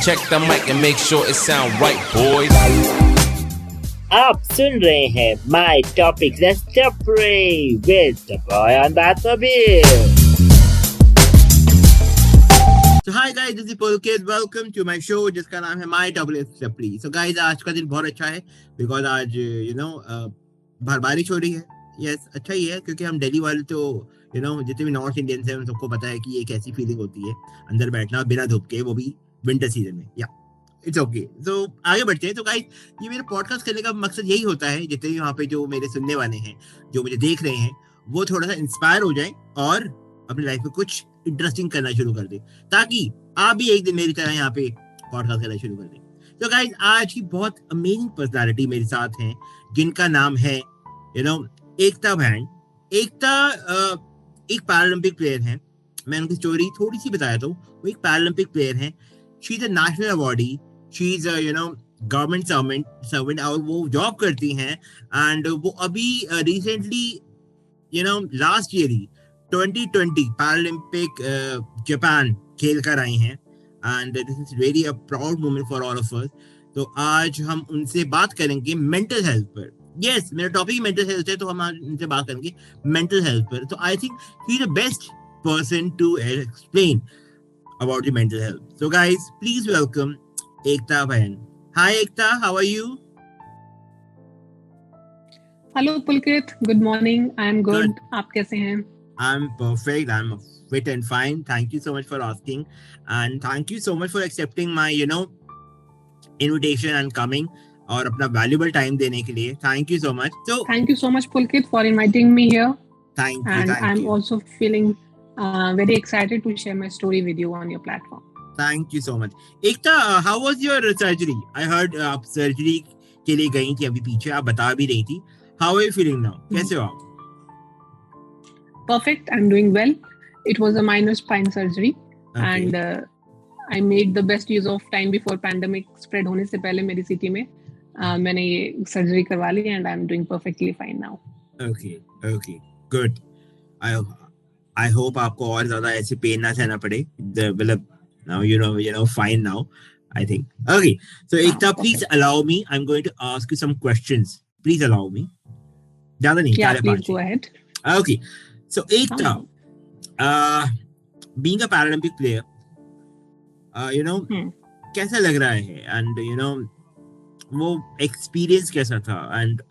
check the mic and make sure it sound right, boys. आप सुन रहे हैं My Topics Let's Free with the boy on that mobile. So hi guys, this is Pulkit. Welcome to my show जिसका नाम है My Topics Let's Free. So guys, आज का दिन बहुत अच्छा है because आज बारिश हो रही है. Yes, अच्छा ही है क्योंकि हम दिल्ली वाले तो जितने भी नॉर्थ इंडियंस हैं उन सबको पता है कि ये कैसी फीलिंग होती है अंदर बैठना बिना धूप के, वो भी विंटर सीजन में. या इट्स ओके. तो आगे बढ़ते हैं. तो गाइस, ये मेरा पॉडकास्ट करने का मकसद यही होता है, जितने भी वहाँ पे जो मेरे सुनने वाले हैं, जो मुझे देख रहे हैं, वो थोड़ा सा इंस्पायर हो जाए और अपनी लाइफ में कुछ इंटरेस्टिंग करना शुरू कर दे, ताकि आप भी एक दिन मेरी तरह यहाँ पे पॉडकास्ट करना शुरू कर दें. तो गाइस, आज की बहुत अमेजिंग पर्सनालिटी मेरे साथ हैं, जिनका नाम है एकता बहन. एकता एक पैरालंपिक प्लेयर है. मैं उनकी स्टोरी थोड़ी सी बताया तो वो एक पैरालंपिक प्लेयर है. She is a national awardee. She is government servant और वो जॉब करती हैं. एंड वो अभी रिसेंटली लास्ट ईयर ही 2020 पैरालंपिक जापान खेल कर आई हैं. And this is really a proud moment for all of us. तो आज हम उनसे बात करेंगे मेंटल हेल्थ पर. यस, मेरा टॉपिक मेंटल हेल्थ है, तो हम आज उनसे बात करेंगे मेंटल हेल्थ पर. तो I think he is the best person to explain about the mental health. So guys, please welcome Ekta Bhayan. Hi Ekta, how are you? Hello Pulkit, good morning. I am good. आप कैसे हैं? I'm perfect. I'm fit and fine. Thank you so much for asking, and thank you so much for accepting my invitation and coming और अपना valuable time देने के लिए. Thank you so much. So thank you so much Pulkit for inviting me here. Thank you. And I'm also feeling very excited to share my story with you on your platform. Thank you so much. Ekta, how was your surgery? I heard आप surgery के लिए गई थी अभी पीछे, आप बता भी रही थी. How are you feeling now? कैसे हो आप? Perfect. I'm doing well. It was a minor spine surgery. Okay. And I made the best use of time before pandemic spread होने से पहले मेरी सिटी में मैंने ये सर्जरी करवा ली and I'm doing perfectly fine now. Okay. Good. I hope आपको और ज्यादा ऐसे पेन ना सहना पड़े. मतलब now fine now, I think. Okay, so Ekta, please allow me. I'm going to ask you some questions. Please allow me. ज़्यादा नहीं. Yeah, please go ahead. Okay, so Ekta, being a Paralympic player, कैसा लग रहा है? And वो experience कैसा था? And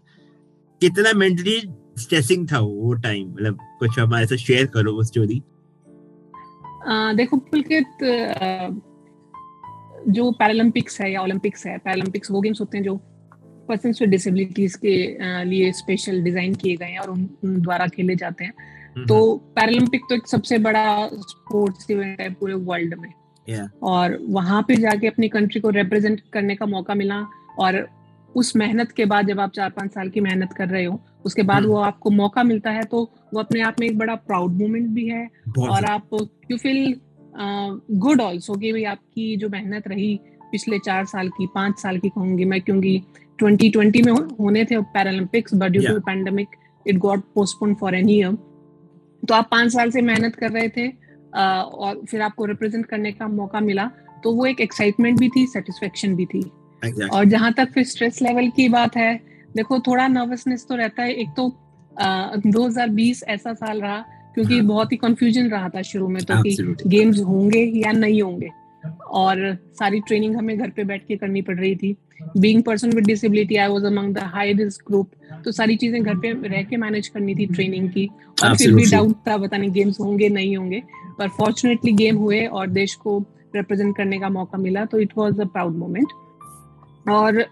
कितना mentally स्ट्रेसिंग था वो टाइम? मतलब कुछ हमारे साथ शेयर करो वो स्टोरी. देखो पुलकित, जो पैरालंपिक्स है या ओलंपिक्स है, पैरालंपिक्स वो गेम्स होते हैं जो पर्सन्स विद डिसेबिलिटीज के लिए स्पेशल डिजाइन किए गए हैं और उन द्वारा खेले जाते हैं. तो पैरालंपिक तो एक सबसे बड़ा स्पोर्ट्स इवेंट है पूरे वर्ल्ड में. और वहां पे जाके अपनी कंट्री को रिप्रेजेंट करने का मौका मिला. और उस मेहनत के बाद जब आप 4-5 साल की मेहनत कर रहे हो, उसके बाद वो आपको मौका मिलता है, तो वो अपने आप में एक बड़ा प्राउड मोमेंट भी है. और आप यू फील गुड ऑल्सो कि भाई आपकी जो मेहनत रही पिछले 4 साल की, 5 साल की कहूंगी मैं, क्योंकि 2020 में होने थे Paralympics, but due to pandemic it got postponed for an year. तो आप 5 साल से मेहनत कर रहे थे और फिर आपको रिप्रेजेंट करने का मौका मिला, तो वो एक एक्साइटमेंट भी थी, सेटिस्फेक्शन भी थी. और जहां तक फिर स्ट्रेस लेवल की बात है, देखो थोड़ा नर्वसनेस तो रहता है. एक तो 2020 ऐसा साल रहा क्योंकि बहुत ही कंफ्यूजन रहा था शुरू में, तो कि गेम्स होंगे या नहीं होंगे, और सारी ट्रेनिंग हमें घर पे बैठ के करनी पड़ रही थी. Being person with disability, I was among the high risk group, तो सारी चीजें घर पे रह के मैनेज करनी थी ट्रेनिंग की. और फिर भी डाउट था, पता नहीं गेम्स होंगे नहीं होंगे, पर फॉर्चुनेटली गेम हुए और देश को रिप्रेजेंट करने का मौका मिला. तो it was a proud moment. और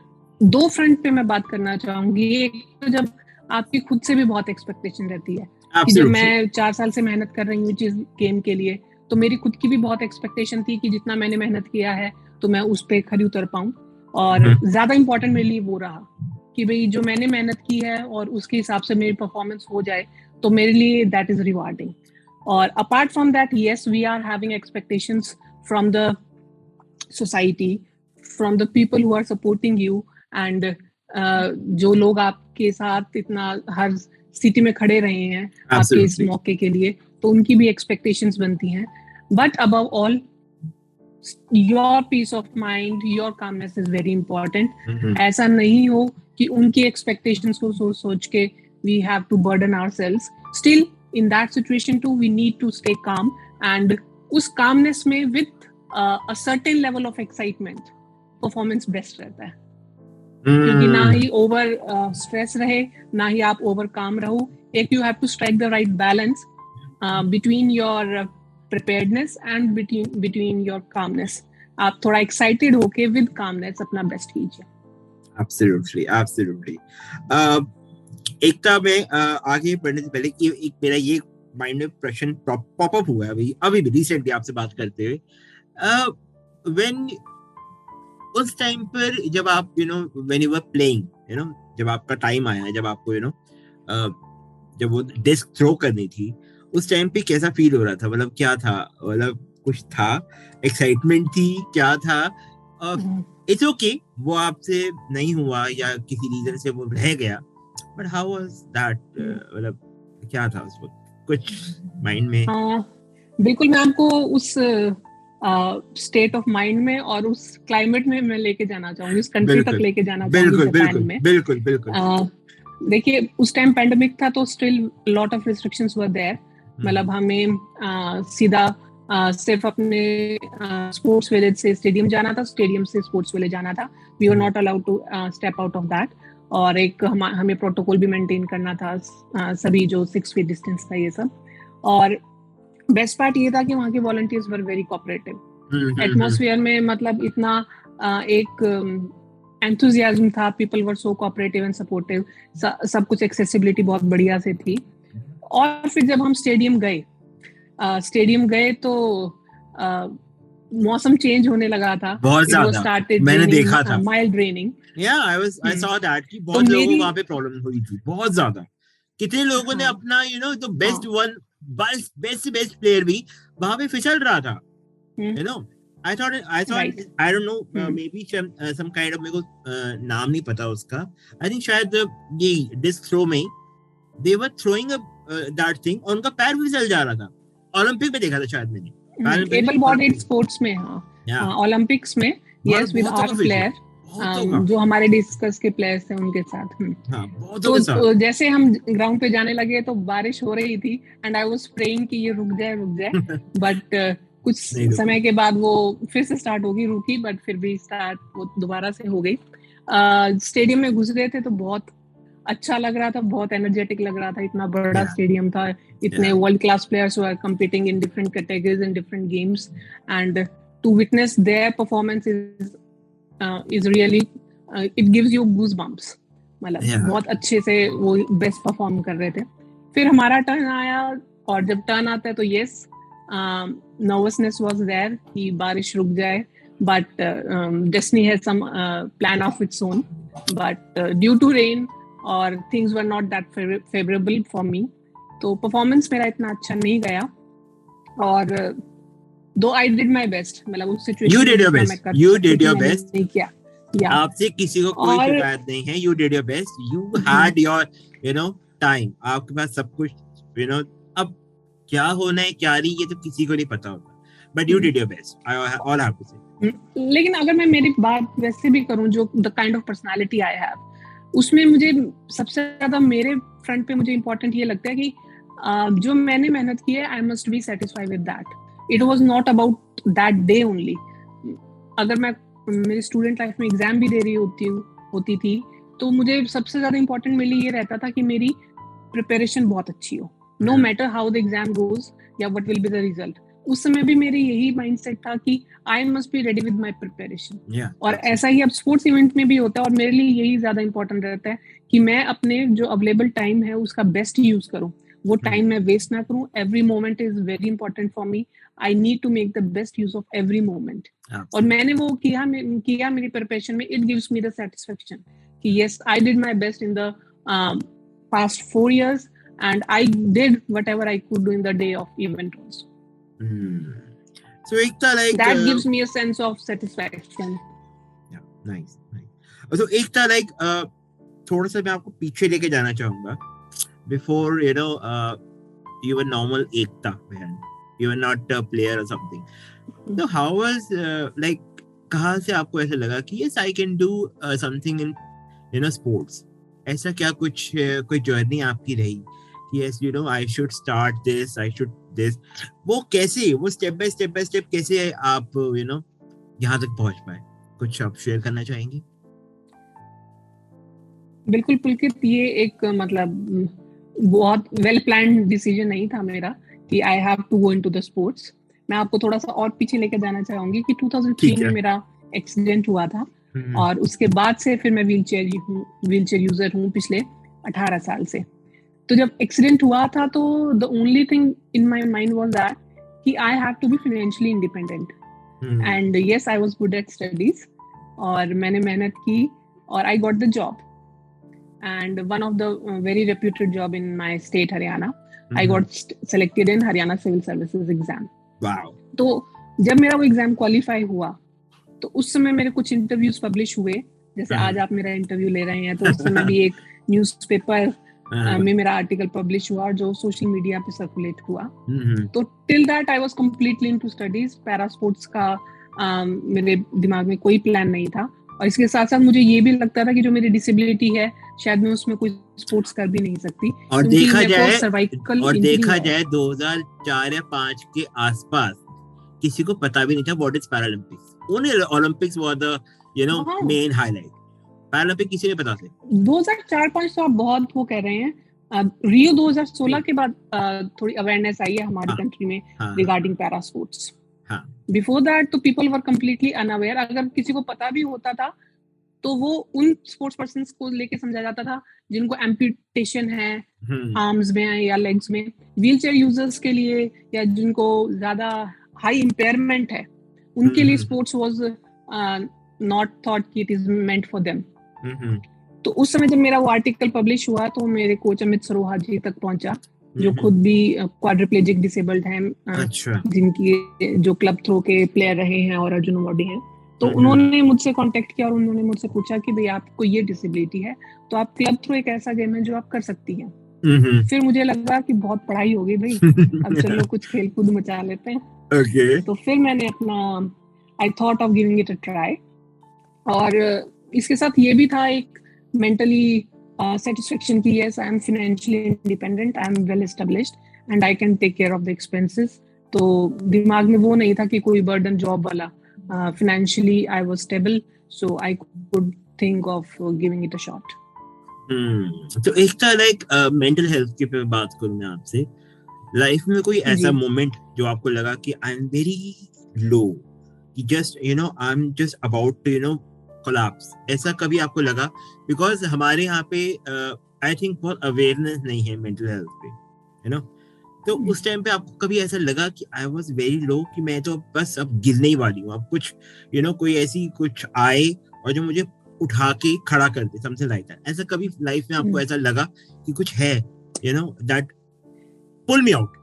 2 फ्रंट पे मैं बात करना चाहूंगी. एक तो जब आपकी खुद से भी बहुत एक्सपेक्टेशन रहती है कि जब मैं 4 साल से मेहनत कर रही हूँ जिस गेम के लिए, तो मेरी खुद की भी बहुत एक्सपेक्टेशन थी कि जितना मैंने मेहनत किया है तो मैं उस पे खरी उतर पाऊं. और ज्यादा इंपॉर्टेंट मेरे लिए वो रहा कि भाई जो मैंने मेहनत की है और उसके हिसाब से मेरी परफॉर्मेंस हो जाए, तो मेरे लिए दैट इज रिवार्डिंग. और apart from that, yes, we are having expectations from the society, from the people who are supporting you, and जो लोग आपके साथ इतना हर सिटी में खड़े रहे हैं आपके इस मौके के लिए, तो उनकी भी एक्सपेक्टेशंस बनती हैं. But above all your peace of mind, your calmness is very important. Hmm, ऐसा नहीं हो कि उनकी एक्सपेक्टेशंस को सोच सोच के we have to burden ourselves. Still in that situation to we need to stay calm, and उस कामनेस में with a certain level of excitement performance best रहता है. क्योंकि ना ही ओवर स्ट्रेस रहे, ना ही आप ओवर काम रहो. एक you have to strike the right balance between your preparedness and between your calmness. आप थोड़ा excited होके with calmness अपना best कीजिए. Absolutely. एकता में आगे बढ़ने से पहले एक मेरा ये माइंड में प्रश्न पॉप अप हुआ है अभी भी रिसेंटली आपसे बात करते हुए. when उस टाइम पर जब आप when you were playing, जब आपका टाइम आया, जब आपको जब वो डिस्क थ्रो करनी थी, उस टाइम पे कैसा फील हो रहा था? मतलब क्या था? मतलब कुछ था, एक्साइटमेंट थी, क्या था? इट्स ओके वो आपसे नहीं हुआ या किसी रीजन से वो रह गया, बट हाउ वाज दैट? मतलब क्या था उस वक्त कुछ माइंड में? बिल्कुल, मैं आपको उस स्टेट ऑफ माइंड में और उस क्लाइमेट में मैं लेके जाना चाहूंगी, उस कंट्री तक लेके जाना चाहूंगी. बिल्कुल. देखिए, उस टाइम पेंडेमिक था तो still lot of restrictions were there. मतलब हमें सीधा सिर्फ अपने स्पोर्ट्स विलेज से स्टेडियम जाना था, स्टेडियम से स्पोर्ट्स विलेज जाना था. We were not allowed to step out of that. और एक हमें प्रोटोकॉल भी मेंटेन करना था, सभी जो 6 फीट डिस्टेंस था, ये सब. और बेस्ट पार्ट ये था कि वहाँ के volunteers were very cooperative. Atmosphere में मतलब इतना एक एंथुजियाज्म था, people were so cooperative and supportive. सब कुछ एक्सेसिबिलिटी बहुत बढ़िया से थी. और फिर जब हम स्टेडियम गए तो मौसम चेंज होने लगा था. बहुत ज्यादा मैंने देखा था, mild raining. I saw that कि बहुत लोगों को वहाँ पे प्रॉब्लम हुई थी, बहुत ज्यादा. कितने लोगों ने अपना तो बेस्ट प्लेयर भी वहाँ पे फिसल रहा था. I thought Right. I don't know, maybe some kind of, मेरे को नाम नहीं पता उसका. I think शायद ये डिस्क थ्रो में they were throwing that thing, और उनका पैर भी फिसल जा रहा था. ओलंपिक में देखा था शायद मैंने. एबल बॉडीड स्पोर्ट्स में, ओलंपिक्स में, यस, विद आवर प्लेयर, जो हमारे डिस्कस के प्लेयर्स थे उनके साथ. तो जैसे हम ग्राउंड पे जाने लगे तो बारिश हो रही थी, एंड आई वाज प्रेइंग कि ये रुक जाए. बट कुछ समय के बाद वो फिर से स्टार्ट होगी, रुकी, बट फिर भी स्टार्ट वो दोबारा से हो गई. स्टेडियम में घुस गए थे तो बहुत अच्छा लग रहा था, बहुत एनर्जेटिक लग रहा था. इतना बड़ा स्टेडियम था, इतने world class players were competing in different categories and different games, and to witness their performance is really it gives you goosebumps. मतलब बहुत अच्छे से वो बेस्ट परफॉर्म कर रहे थे. फिर हमारा टर्न आया, और जब टर्न आता है तो यस, nervousness was there कि बारिश रुक जाए, but destiny has some plan of its own, but due to rain or things were not that favorable for me, तो परफॉर्मेंस मेरा इतना अच्छा नहीं गया. और दो आई डिड माय बेस्ट, मतलब उस situation you did your best नहीं किया. आपसे किसी को कोई शिकायत नहीं है. You did your best. You had your time. आपके पास सब कुछ, अब क्या होना है क्या नहीं ये तो किसी को नहीं पता होता, but you did your best. All I have to say. लेकिन अगर मैं मेरी बात वैसे भी करूं, जो the kind of personality I have, उसमें मुझे सबसे ज्यादा मेरे फ्रंट पे मुझे इम्पोर्टेंट ये लगता है कि जो मैंने मेहनत की है, आई must be satisfied with that. It was not about that day only. अगर मैं मेरी स्टूडेंट लाइफ में एग्जाम भी दे रही होती थी तो मुझे सबसे ज्यादा इम्पोर्टेंट मेरे लिए ये रहता था कि मेरी प्रिपरेशन बहुत अच्छी हो, no matter how the exam goes या what will be the result. उस समय भी मेरी यही माइंडसेट था कि I must be ready with my preparation. और ऐसा ही अब स्पोर्ट्स इवेंट में भी होता है, और मेरे लिए यही ज्यादा इंपॉर्टेंट रहता है कि मैं अपने जो अवेलेबल टाइम है उसका बेस्ट यूज करूं. वो टाइम मैं वेस्ट ना करूं. Every moment is very important for me. I need to make the best use of every moment. और मैंने वो किया मेरी प्रिपरेशन में. It gives me the satisfaction कि yes, I did my best in the past 4 years and I did whatever I could do in the day of event also. So ekta like that gives me a sense of satisfaction. Yeah, nice. So ekta like थोड़ा सा मैं आपको पीछे लेके जाना चाहूंगा. Before you were normal एकता बहन, you were not a player or something. So how was like कहाँ से आपको ऐसा लगा कि yes I can do something in sports? ऐसा क्या कुछ कोई जर्नी आपकी रही कि yes I should start this, I should this, वो कैसे, वो स्टेप बाय स्टेप कैसे आप यहाँ तक पहुँच पाए, कुछ आप शेयर करना चाहेंगे? बिल्कुल पुलकित, ये एक मतलब बहुत वेल प्लान्ड डिसीजन नहीं था मेरा कि I have to go into the sports. मैं आपको थोड़ा सा और पीछे लेकर जाना चाहूंगी कि 2003 में मेरा एक्सीडेंट हुआ था और उसके बाद से फिर मैं व्हीलचेयर यूजर हूँ पिछले 18 साल से। तो जब एक्सीडेंट हुआ था तो the only thing in my mind was that कि I have to be financially independent and yes I was good at studies और मैंने मेहनत की और I got the job and one of the very reputed job in my state Haryana. I got selected in Haryana Civil Services exam. Wow. तो जब मेरा वो exam qualify हुआ तो उस समय मेरे कुछ इंटरव्यूज पब्लिश हुए, जैसे आज आप मेरा इंटरव्यू ले रहे हैं, तो उस समय भी एक न्यूज़पेपर में मेरा आर्टिकल पब्लिश हुआ जो सोशल मीडिया पे सर्कुलेट हुआ। तो till that I was completely into studies, para sports का मेरे दिमाग में कोई प्लान नहीं था और इसके साथ साथ मुझे ये भी लगता था कि जो मेरी डिसेबिलिटी है शायद मैं उसमें कोई स्पोर्ट्स कर भी नहीं सकती। और देखा जाए 2004 या 5 के आसपास किसी को पता भी नहीं था what is Paralympics. Only Olympics was the main highlight. Paralympic किसी ने पता थे 2004-5 तो आप बहुत वो कह रहे हैं। रियो 2016 के बाद थोड़ी अवेयरनेस आई है हमारी कंट्री में regarding para sports. Before that तो पीपल वर कंप्लीटली अनअवेयर। अगर किसी को पता भी होता था तो वो उन स्पोर्ट्स पर्सन्स को लेके समझा जाता था जिनको एम्पुटेशन है आर्म्स में या लेग्स में। व्हीलचेयर यूजर्स के लिए या जिनको ज्यादा हाई इम्पेयरमेंट है उनके लिए स्पोर्ट्स वाज नॉट थॉट कि it is meant for them. तो उस समय जब मेरा वो आर्टिकल पब्लिश हुआ तो मेरे कोच अमित सरोहा जी तक पहुंचा जो खुद भी क्वाड्रिप्लेजिक डिसेबल्ड हैं, जिनकी जो क्लब थ्रो के प्लेयर रहे हैं और अर्जुन अवार्डी हैं। तो उन्होंने मुझसे कांटेक्ट किया और उन्होंने मुझसे पूछा कि भाई आपको ये डिसेबिलिटी है तो आप क्लब थ्रो एक ऐसा गेम है जो आप कर सकती हैं। फिर मुझे लगा कि बहुत पढ़ाई हो गई भाई, अब चलो कुछ खेल कूद मचा लेते हैं। तो फिर मैंने अपना I thought of giving it a try और इसके साथ ये भी था एक मेंटली satisfaction की yes I am financially independent, I am well established and I can take care of the expenses। तो दिमाग में वो नहीं था कि कोई burden job वाला। financially I was stable so I could think of giving it a shot। तो एक था like mental health की पे बात करूँ मैं आपसे, लाइफ में कोई ऐसा मोमेंट जो आपको लगा कि I am very low, कि just I'm just about to collapse, ऐसा कभी आपको लगा? बिकॉज हमारे यहाँ पे आई थिंक बहुत अवेयरनेस नहीं है मेंटल हेल्थ पे, तो उस टाइम पे आपको कभी ऐसा लगा कि आई वाज वेरी लो कि मैं तो बस अब गिरने ही वाली हूँ, अब कुछ कोई ऐसी कुछ आए और जो मुझे उठा के खड़ा कर दे, समथिंग लाइक दैट? ऐसा कभी लाइफ में आपको ऐसा लगा कि कुछ है दैट पुल मी आउट?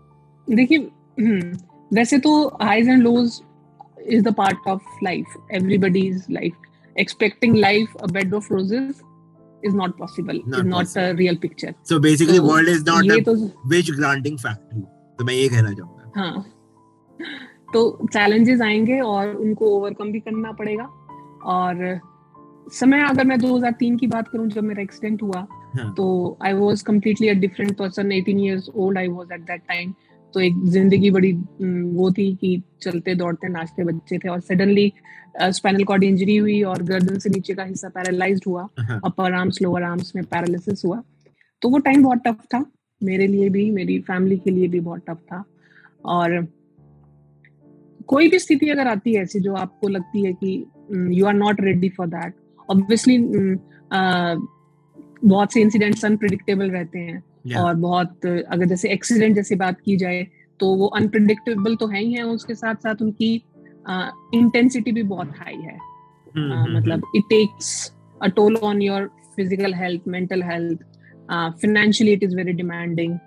देखिए वैसे तो highs and lows is the part of life, everybody's life. Expecting life a bed of roses is not possible, is not a real picture. So basically world is not a wish granting factory, तो मैं ये कहना चाहूँगा। हाँ, तो challenges आएंगे और उनको overcome भी करना पड़ेगा। और समय अगर मैं 2003 की बात करूँ जब मेरा एक्सीडेंट हुआ तो I was completely a different person, 18 years old I was at that time। तो एक जिंदगी बड़ी वो थी कि चलते दौड़ते नाचते बच्चे थे और सडनली स्पाइनल कॉर्ड इंजरी हुई और गर्दन से नीचे का हिस्सा पैरालाइज्ड हुआ, अपर आर्म्स लोअर आर्म्स में पैरालिसिस हुआ। तो वो टाइम बहुत टफ था मेरे लिए भी, मेरी फैमिली के लिए भी बहुत टफ था। और कोई भी स्थिति अगर आती है ऐसी जो आपको लगती है कि you are not ready for that, obviously बहुत से इंसिडेंट्स अनप्रेडिक्टेबल रहते हैं और बहुत, अगर जैसे एक्सीडेंट जैसी बात की जाए तो वो अनप्रेडिक्टेबल तो है ही है, उसके साथ साथ उनकी इंटेंसिटी भी बहुत हाई है। मतलब it takes a toll on your physical health, mental health, financially it is very demanding,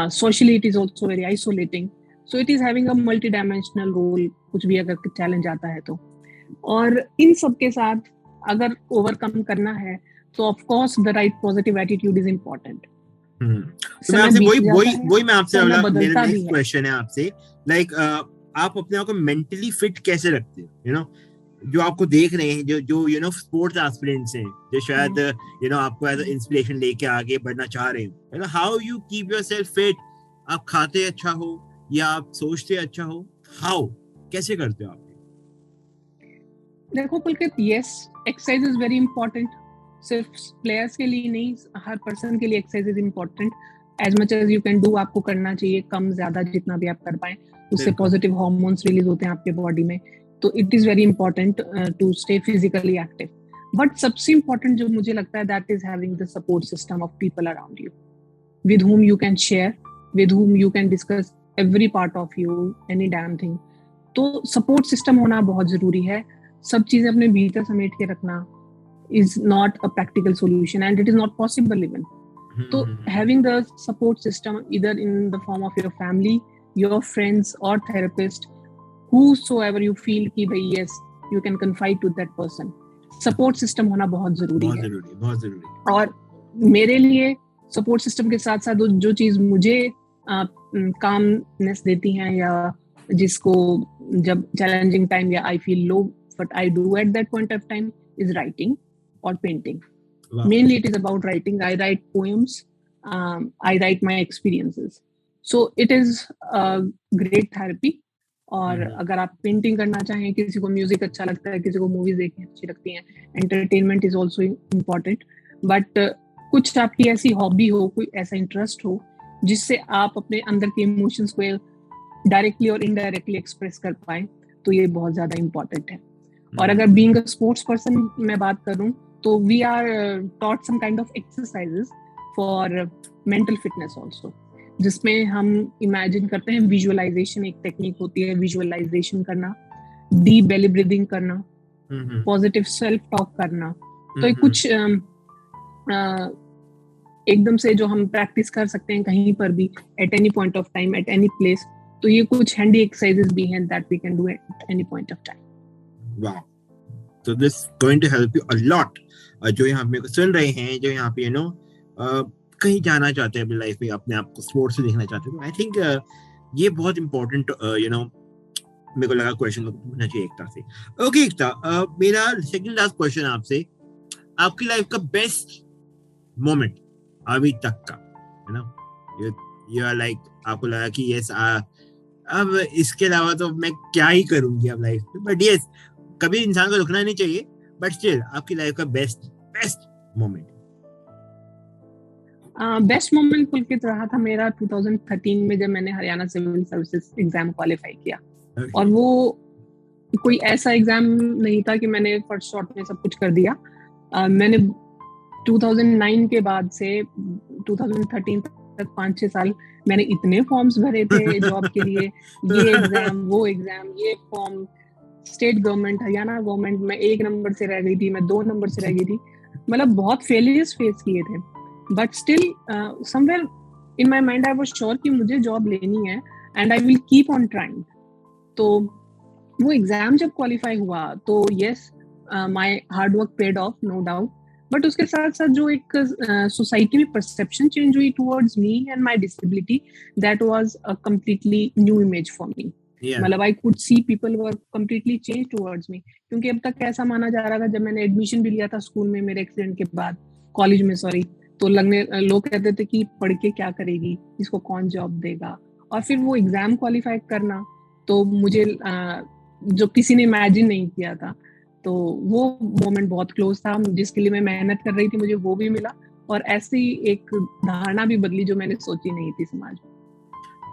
socially it is also very isolating, so it is having a multi-dimensional role कुछ भी अगर चैलेंज आता है तो। और इन सब के साथ अगर ओवरकम करना है तो of course the right positive attitude is important. तो मैं समय आपसे बीत वही जाता वही है, वही मैं आपसे समय मेरा बदलता भी नेक्स्ट है। क्वेश्चन है आपसे, लाइक आप अपने आप को मेंटली फिट कैसे रखते हो, यू नो, जो आपको देख रहे हैं, जो यू नो स्पोर्ट्स एस्पिरेंट्स हैं, जो शायद यू नो आपको एज इंस्पिरेशन लेके आगे बढ़ना चाह रहे हो, you know, how you keep yourself fit? आप खाते अच्छा हो या आप सोचते अच्छा हो? हाउ, कैसे करते हो आप? देखो Pulkit, yes, exercise is very important. सिर्फ प्लेयर्स के लिए नहीं, हर पर्सन के लिए exercise is important. As much as you can do आपको करना चाहिए, कम ज्यादा जितना भी आप कर पाए। उससे बिल्कुल। पॉजिटिव हार्मोन्स रिलीज होते हैं आपके बॉडी में, तो it is very important to stay physically active. But सबसे इम्पोर्टेंट जो मुझे लगता है, that is having the support system of people around you, with whom you can share, with whom you can discuss every part of you, any damn thing. तो support system होना बहुत जरूरी है। सब चीजें अपने भीतर समेट के रखना is not a practical solution and it is not possible even. So having the support system either in the form of your family, your friends or therapist, whosoever you feel कि भाई yes, you can confide to that person. Support system होना बहुत जरूरी है। बहुत जरूरी। और मेरे लिए सपोर्ट सिस्टम के साथ साथ जो चीज मुझे कामनेस देती हैं, या जिसको जब चैलेंजिंग टाइम या I feel low, what I do at that point of time is writing और painting. Mainly it is about writing. I write poems, I write my experiences, so it is a great therapy. और अगर आप painting करना चाहें, किसी को music अच्छा लगता है, किसी को मूवीज देखनी अच्छी लगती हैं, entertainment is also important. But कुछ आपकी ऐसी हॉबी हो, कोई ऐसा इंटरेस्ट हो जिससे आप अपने अंदर के इमोशंस को डायरेक्टली और इनडायरेक्टली एक्सप्रेस कर पाए, तो ये बहुत ज्यादा इम्पोर्टेंट है। और अगर बीइंग अ स्पोर्ट्स पर्सन मैं बात करूं, तो we are taught some kind of exercises for mental fitness also, जिसमें हम इमेजिन करते हैं, विजुअलाइजेशन एक टेक्निक होती है, विजुअलाइजेशन करना, डीप बेली ब्रीदिंग करना, पॉजिटिव सेल्फ टॉक करना। तो कुछ एकदम से जो हम प्रैक्टिस कर सकते हैं कहीं पर भी, at any point of time, at any place. तो ये कुछ हैंडी एक्सरसाइजेस भी हैं that we can do at any point of time. Wow, so this going to help you a lot. जो यहाँ पे सुन रहे हैं, जो यहाँ पे यू नो कहीं जाना चाहते हैं अपनी लाइफ में, अपने आप को स्पोर्ट्स से देखना चाहते हैं, आई थिंक ये बहुत इंपॉर्टेंट यू नो मेरे को लगा क्वेश्चन को पूछना चाहिए एकता से। ओके एकता, मेरा सेकंड लास्ट क्वेश्चन आपसे, आपकी लाइफ का बेस्ट मोमेंट अभी तक का, you know, you are like, आपको लगा कि यस अब इसके अलावा तो मैं क्या ही करूंगी अब लाइफ में, बट यस, कभी इंसान को रुकना नहीं चाहिए, बट स्टिल आपकी लाइफ का best moment. Best moment Pulkit रहा था मेरा 2013 में, जब मैंने Haryana civil services exam qualify किया। और वो कोई ऐसा एग्जाम नहीं था कि मैंने फर्स्ट शॉट में सब कुछ कर दिया। मैंने 2009 के बाद से 2013 तक 5-6 साल मैंने इतने फॉर्म्स भरे थे जॉब के लिए, ये एग्जाम, वो एग्जाम, ये form, state government, Haryana government में 1 नंबर से रह गई थी, मैं 2 नंबर से रह गई थी, मतलब बहुत फेलियर्स फेस किए थे। But still somewhere in my mind I was sure कि मुझे जॉब लेनी है and I will keep on trying. तो वो एग्जाम जब क्वालिफाई हुआ, तो yes, my hard work paid off, no doubt. But उसके साथ साथ जो एक सोसाइटी में परसेप्शन चेंज हुई towards me and my disability, that was a completely new image for me. मतलब I could see people were completely change towards me, क्योंकि अब तक ऐसा माना जा रहा था, जब मैंने एडमिशन भी लिया था स्कूल में मेरे एक्सीडेंट के बाद, कॉलेज में सॉरी, तो लोग कहते थे कि पढ़ के क्या करेगी, इसको कौन जॉब देगा। और फिर वो एग्जाम क्वालिफाई करना, तो मुझे जो किसी ने इमेजिन नहीं किया था, तो वो मोमेंट बहुत क्लोज था। जिसके लिए मैं मेहनत कर रही थी, मुझे वो भी मिला, और ऐसी एक धारणा भी बदली जो मैंने सोची नहीं थी समाज में।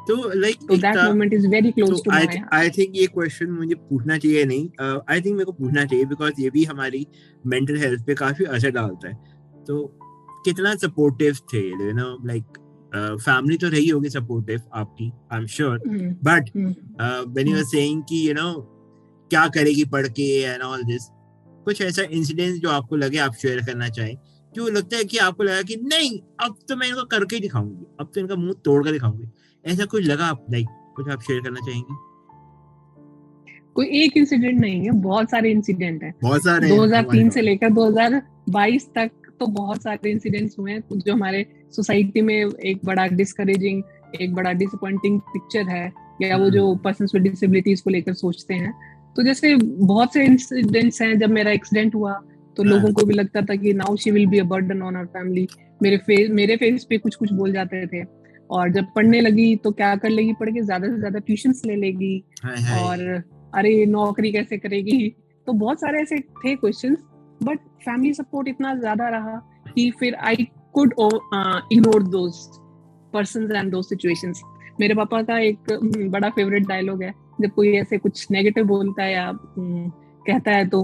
तो like that moment is very close to my heart. I think ये क्वेश्चन मुझे पूछना चाहिए, नहीं, आई थिंक मेरे को पूछना चाहिए, बिकॉज ये भी हमारी मेंटल हेल्थ पे काफी असर डालता है। तो कितना सपोर्टिव थे, यू नो, लाइक फैमिली तो रही होगी सपोर्टिव आपकी, I am sure, but when you are saying कि यू नो क्या करेगी पढ़ के एंड ऑल दिस, कुछ ऐसा इंसिडेंट जो आपको लगे आप शेयर करना चाहें, जो लगता है कि आपको लगा कि नहीं अब तो मैं इनको करके ही दिखाऊंगी, अब तो इनका मुंह तोड़ कर दिखाऊंगी, ऐसा कुछ लगा आप, लाइक कुछ आप शेयर करना चाहेंगे? कोई एक इंसिडेंट नहीं है, बहुत सारे इंसिडेंट हैं। बहुत सारे 2003 से लेकर 2022 तक तो बहुत सारे इंसिडेंट्स हुए हैं जो हमारे सोसाइटी में एक बड़ा डिस्करेजिंग, एक बड़ा डिसअपॉइंटिंग पिक्चर है, या वो जो पर्सन्स विद डिसेबिलिटीज को लेकर सोचते हैं। तो जैसे बहुत से इंसिडेंट्स हैं, जब मेरा एक्सीडेंट हुआ तो लोगों को भी लगता था कि now she will be a burden on our family. मेरे फेस पे कुछ बोल जाते थे, और जब पढ़ने लगी तो क्या कर लेगी, पढ़ के ज्यादा से ज्यादा ट्यूशंस ले लेगी, और अरे नौकरी कैसे करेगी। तो बहुत सारे ऐसे थे क्वेश्चंस, बट फैमिली सपोर्ट इतना ज्यादा रहा कि फिर I could ignore those persons and those situations. मेरे पापा का एक बड़ा फेवरेट डायलॉग है, जब कोई ऐसे कुछ नेगेटिव बोलता है या कहता है तो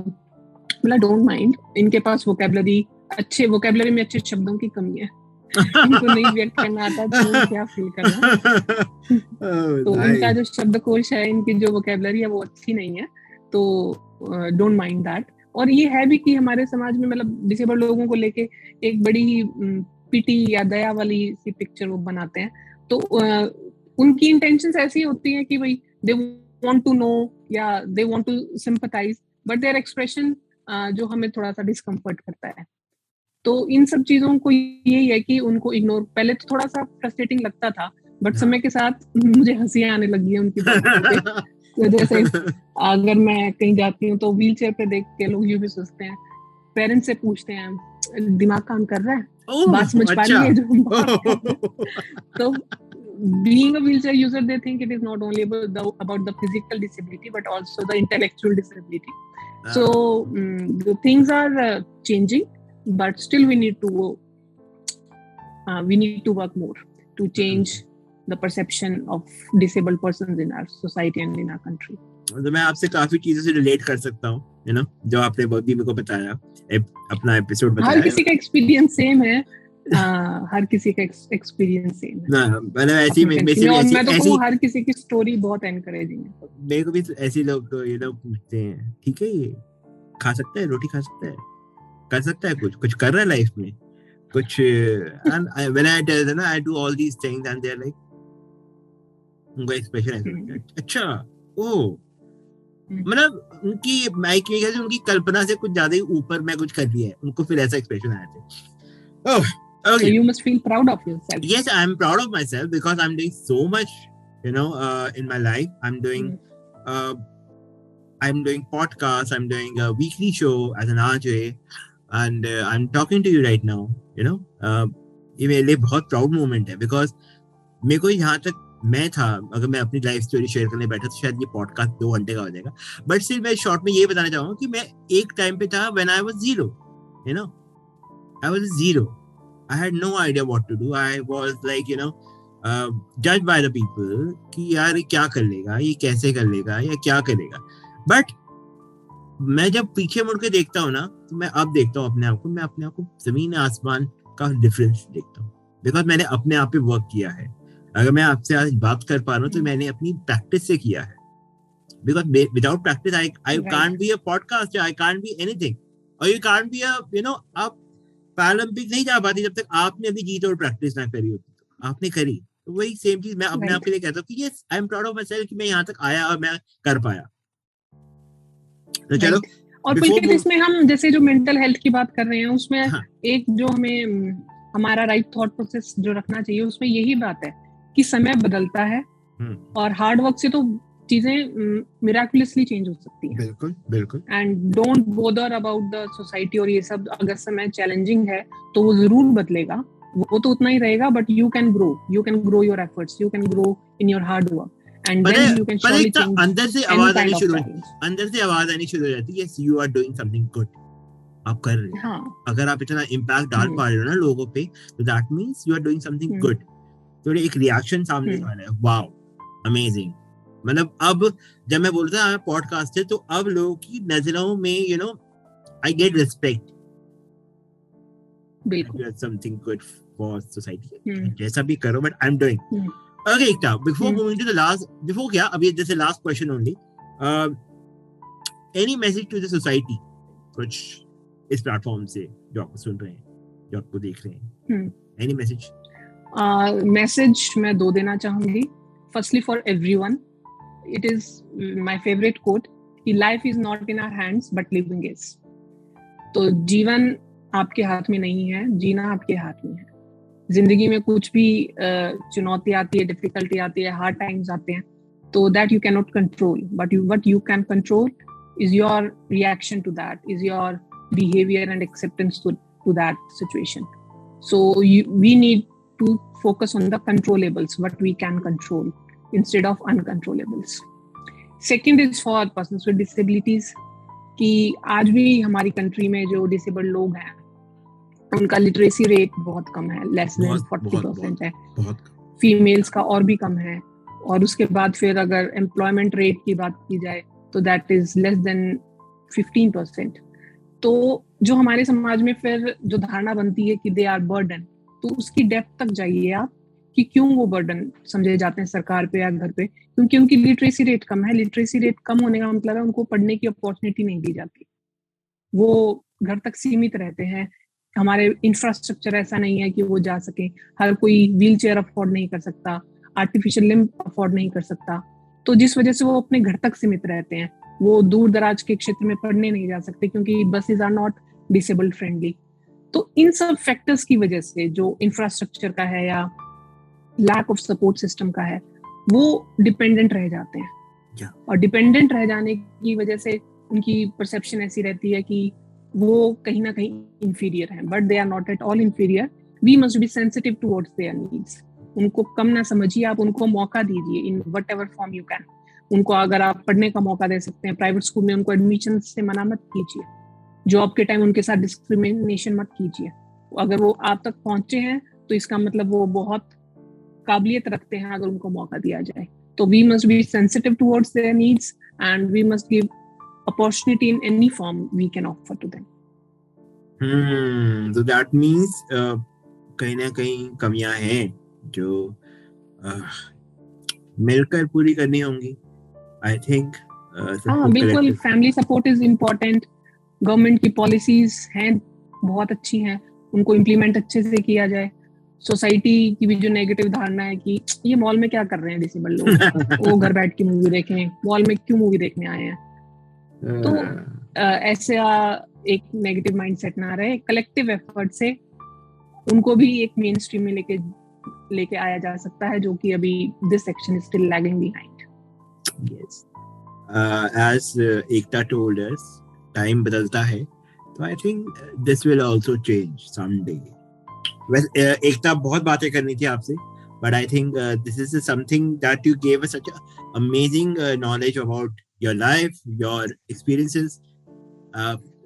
बोला डोंट माइंड, इनके पास वोकैबुलरी में अच्छे शब्दों की कमी है, इनको नहीं व्यक्त करना आता तो क्या फील करना। तो इनका जो शब्दकोश है, इनकी जो वोकैबुलरी है वो अच्छी नहीं है, तो डोंट माइंड दैट। और ये है भी कि हमारे समाज में मतलब डिसेबल्ड लोगों को लेके एक बड़ी ही पिटी या दया वाली सी पिक्चर वो बनाते हैं। तो उनकी इंटेंशंस ऐसी होती हैं कि भाई दे वांट टू नो या they want to sympathize, but their expression जो हमें थोड़ा सा डिस्कम्फर्ट करता है। तो इन सब चीजों को यही है कि उनको इग्नोर, पहले तो थोड़ा सा फ्रस्ट्रेटिंग लगता था, बट समय के साथ मुझे हंसी आने लगी है उनकी बातों पे। तो जैसे अगर मैं कहीं जाती हूँ तो व्हील चेयर पे देख के लोग यूं भी सोचते हैं, पेरेंट्स से पूछते हैं दिमाग काम कर रहा है, बात समझ पा रही है जो हम बात कर रहे हैं। तो being a wheelchair user, they think it is not only about the physical disability but also the intellectual disability. So the things are changing, but still we need to work more to change the perception of disabled persons in our society and in our country. तो मैं आपसे काफी चीजों से relate कर सकता हूँ, you know, जो आपने भी मेरे को बताया, अपना एपिसोड बताया। हर किसी का एक्सपीरियंस सेम है, हर किसी का एक्सपीरियंस सेम है। मतलब ऐसी मैं तो हर किसी की स्टोरी बहुत एनकरेजिंग है। मेरे को भी ऐसे लोग पूछते हैं, ठीक है ये खा सकता है, रोटी खा सकता है, कर सकता है, कुछ कर रहा है लाइफ में, कुछ when I tell them I do all these things and they're like, उनका एक्सप्रेशन ऐसा, अच्छा ओ, मतलब उनकी कल्पना से कुछ ज्यादा ही ऊपर मैं कुछ कर दिया है, उनको फिर ऐसा एक्सप्रेशन आया था। ओह okay. So you must feel proud of yourself. Yes, I'm proud of myself because I'm doing so much, in my life. I'm doing podcasts, I'm doing a weekly show as an RJ, and I'm talking to you right now, ये मेरे लिए बहुत proud moment है, because मेरे को यहाँ तक मैं था, अगर मैं अपनी लाइफ स्टोरी शेयर करने बैठा तो शायद ये पॉडकास्ट 2 घंटे का हो जाएगा, बट सिर्फ मैं शॉर्ट में ये बताना चाहूंगा कि मैं एक टाइम पे था when I was zero, I was zero. I had no idea what to do. I was like, judged by the people कि यार ये क्या कर लेगा, ये कैसे कर लेगा, या क्या करेगा. बट मैं जब पीछे मुड़ के देखता हूँ ना, तो मैं अब देखता हूँ मैं अपने आप को जमीन आसमान का डिफरेंस देखता हूँ, बिकॉज मैंने अपने आप पे वर्क किया है. अगर मैं आपसे आज बात कर पा रहा हूँ तो मैंने अपनी प्रैक्टिस से किया है, because without practice I can't be a podcaster, I can't be anything, और यू कांट बी आप पैरालंपिक नहीं जा पाती जब तक आपने अभी जीत और प्रैक्टिस ना करी होती. तो आपने करी, तो वही सेम चीज मैं अपने आप के लिए कहता हूँ कि yes, I am proud of my self कि मैं यहाँ तक आया और मैं कर पाया. तो चलो, और पुलकित इसमें हम जैसे जो मेंटल हेल्थ की बात कर रहे हैं, उसमें एक जो हमें हमारा राइट थॉट प्रोसेस जो रखना चाहिए, उसमें यही बात है कि समय बदलता है और हार्ड वर्क से तो चीजें मिराकुलसली चेंज हो सकती हैं. बिल्कुल बिल्कुल. And don't bother about the society और ये सब. अगर समय चैलेंजिंग है तो वो जरूर बदलेगा, वो तो उतना ही रहेगा, but you can grow your efforts, you can grow in your hard work, and then you can surely change. अंदर से आवाज आनी शुरू हो जाती है, yes you are doing something good, आप कर रहे हो. अगर आप इतना इम्पैक्ट डाल पा रहे हो ना लोगों पे, तो that means you are doing something good. तो एक रिएक्शन सामने वाला है, वाओ अमेजिंग. मतलब अब जब मैं बोलता हूँ पॉडकास्टर, तो अब लोगों की नजरों में I get respect, something good for society. जैसा भी करो, but I am doing. Okay, before moving to the last, before क्या अभी जैसे last question only, any message to the society, कुछ इस प्लेटफॉर्म से जो आपको सुन रहे हैं, जो आपको देख रहे हैं, एनी मैसेज? मैसेज मैं 2 देना चाहूंगी. Firstly for everyone, it is my favorite quote कि life is not in our hands but living is. तो जीवन आपके हाथ में नहीं है, जीना आपके हाथ में है। जिंदगी में कुछ भी चुनौती आती है, डिफिकल्टी आती है, हार्ड टाइम्स आते हैं, तो that you can not control, but what you can control is your reaction to that, is your behavior and acceptance to that situation. So we need to focus on the controllables, what we can control, instead of uncontrollables. Second is for persons with disabilities, कि आज भी हमारी country में जो disabled लोग हैं उनका literacy rate बहुत कम है, लेस देन 40% है, फीमेल्स का और भी कम है, और उसके बाद फिर अगर एम्प्लॉयमेंट रेट की बात की जाए तो दैट इज लेस देन 15%. तो जो हमारे समाज में फिर जो धारणा बनती है कि दे आर बर्डन, तो उसकी डेप्थ तक जाइए आप कि क्यों वो बर्डन समझे जाते हैं सरकार पे या घर पे, क्योंकि उनकी लिटरेसी रेट कम है. लिटरेसी रेट कम होने का मतलब है उनको पढ़ने की अपॉर्चुनिटी नहीं दी जाती, वो घर तक सीमित रहते हैं. हमारे इंफ्रास्ट्रक्चर ऐसा नहीं है कि वो जा सके, हर कोई व्हील चेयर अफोर्ड नहीं कर सकता, आर्टिफिशियल लिम्ब अफोर्ड नहीं कर सकता, तो जिस वजह से वो अपने घर तक सीमित रहते हैं. वो दूर दराज के क्षेत्र में पढ़ने नहीं जा सकते क्योंकि buses are not disabled friendly. तो इन सब फैक्टर्स की वजह से जो इंफ्रास्ट्रक्चर का है या लैक ऑफ सपोर्ट सिस्टम का है, वो डिपेंडेंट रह जाते हैं. और डिपेंडेंट रह जाने की वजह से उनकी परसेप्शन ऐसी रहती है कि वो कहीं ना कहीं इंफीरियर हैं, but they are not at all inferior. We must be sensitive towards their needs. उनको कम ना समझिए, आप उनको मौका दीजिए in whatever form you can. उनको अगर आप पढ़ने का मौका दे सकते हैं, प्राइवेट स्कूल में उनको एडमिशन से मना मत कीजिए, जॉब के टाइम उनके साथ डिस्क्रिमिनेशन मत कीजिए. अगर वो आप तक पहुंचे हैं तो इसका मतलब वो बहुत काबिलियत रखते हैं अगर उनको मौका दिया जाए. तो we must be sensitive towards their needs and we must give opportunity in any form we can offer to them. So that means कहीं ना कहीं कमियां हैं जो मिलकर पूरी करनी होंगी. I think हाँ बिल्कुल, family support is important. Government की पॉलिसीज हैं बहुत अच्छी हैं, उनको इम्प्लीमेंट अच्छे से किया जाए. सोसाइटी की भी जो नेगेटिव धारणा है कि ये मॉल में क्या कर रहे हैं डिसेबल लोग, वो घर बैठ के मूवी देखें, मॉल में क्यों मूवी देखने आए हैं, तो ऐसा एक नेगेटिव माइंडसेट ना रहे. कलेक्टिव एफर्ट से उनको भी एक मेन स्ट्रीम में लेके आया जा सकता है, जो कि अभी this section is still lagging behind. Yes, as Ekta told us, time बदलता है, तो I think this will also change someday. वैसे एकता बहुत बातें करनी थी आपसे, but I think this is something that you gave us such amazing knowledge about your life, your experiences.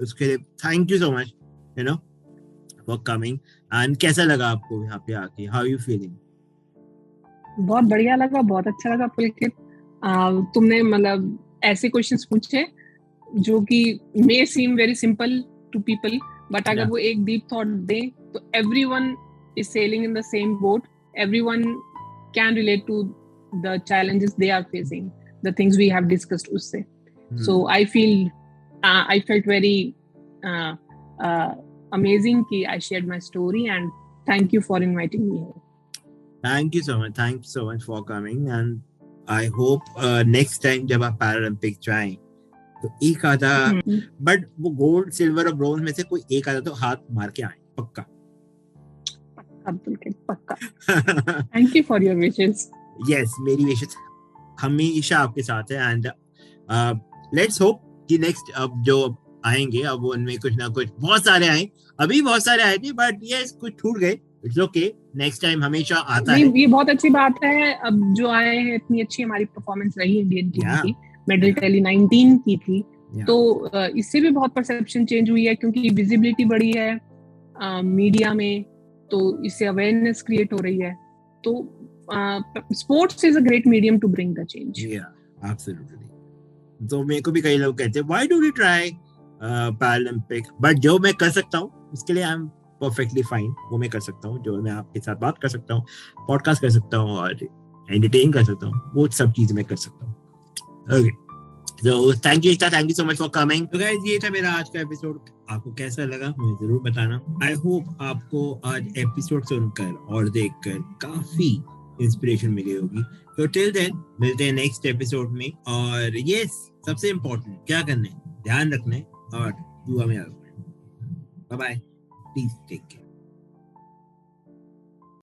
उसके लिए thank you so much, you know, for coming. And कैसा लगा आपको यहाँ पे आके? How are you feeling? बहुत बढ़िया लगा, बहुत अच्छा लगा पुलकित. तुमने मतलब ऐसे क्वेश्चंस पूछे जो कि may seem very simple to people, but अगर वो एक deep thought दें तो everyone is sailing in the same boat. Everyone can relate to the challenges they are facing, the things we have discussed usse. So I felt very amazing ki I shared my story, and thank you for inviting me here. Thank you so much. Thanks so much for coming, and I hope next time जब आप Paralympic जाएं तो एक आधा, but वो gold, silver और bronze में से कोई एक आधा तो हाथ मार के आए, पक्का. पक्का. Thank you for your wishes. Yes, मेरी विशेष हमेशा आपके साथ है. एंड लेट्स होप कि नेक्स्ट अब जो आएंगे अब उनमें कुछ ना कुछ, बहुत सारे आए, अभी बहुत सारे आए थे, बट ये कुछ छूट गए. इट्स ओके, नेक्स्ट टाइम हमेशा आता है. ये बहुत अच्छी बात है. अब जो आए हैं, इतनी अच्छी हमारी परफॉर्मेंस रही इंडियन टीम की, मेडल टैली 19 की थी, तो इससे भी बहुत परसेप्शन चेंज हुई है, क्योंकि विजिबिलिटी बढ़ी है मीडिया में, तो इससे अवेयरनेस क्रिएट हो रही है. तो sports is a great medium to bring the change. Absolutely. तो मेरे को भी कई लोग कहते हैं why do we try Paralympic, but जो मैं कर सकता हूँ उसके लिए आई एम परफेक्टली फाइन. वो मैं कर सकता हूँ, जो मैं आपके साथ बात कर सकता हूँ, पॉडकास्ट कर सकता हूँ और एंटरटेन कर सकता हूँ, वो सब चीजें मैं कर सकता हूँ. Okay, so thank you so much for coming. तो guys, ये था मेरा आज का एपिसोड. आपको कैसा लगा मुझे जरूर बताना. आई होप आपको आज एपिसोड सुनकर और देखकर काफी इंस्पिरेशन मिली होगी. तो टिल देन मिलते हैं नेक्स्ट एपिसोड में. और यस, सबसे इम्पोर्टेंट क्या करना है, ध्यान रखना है और दुआ में याद रखना है. Bye bye. Please take care.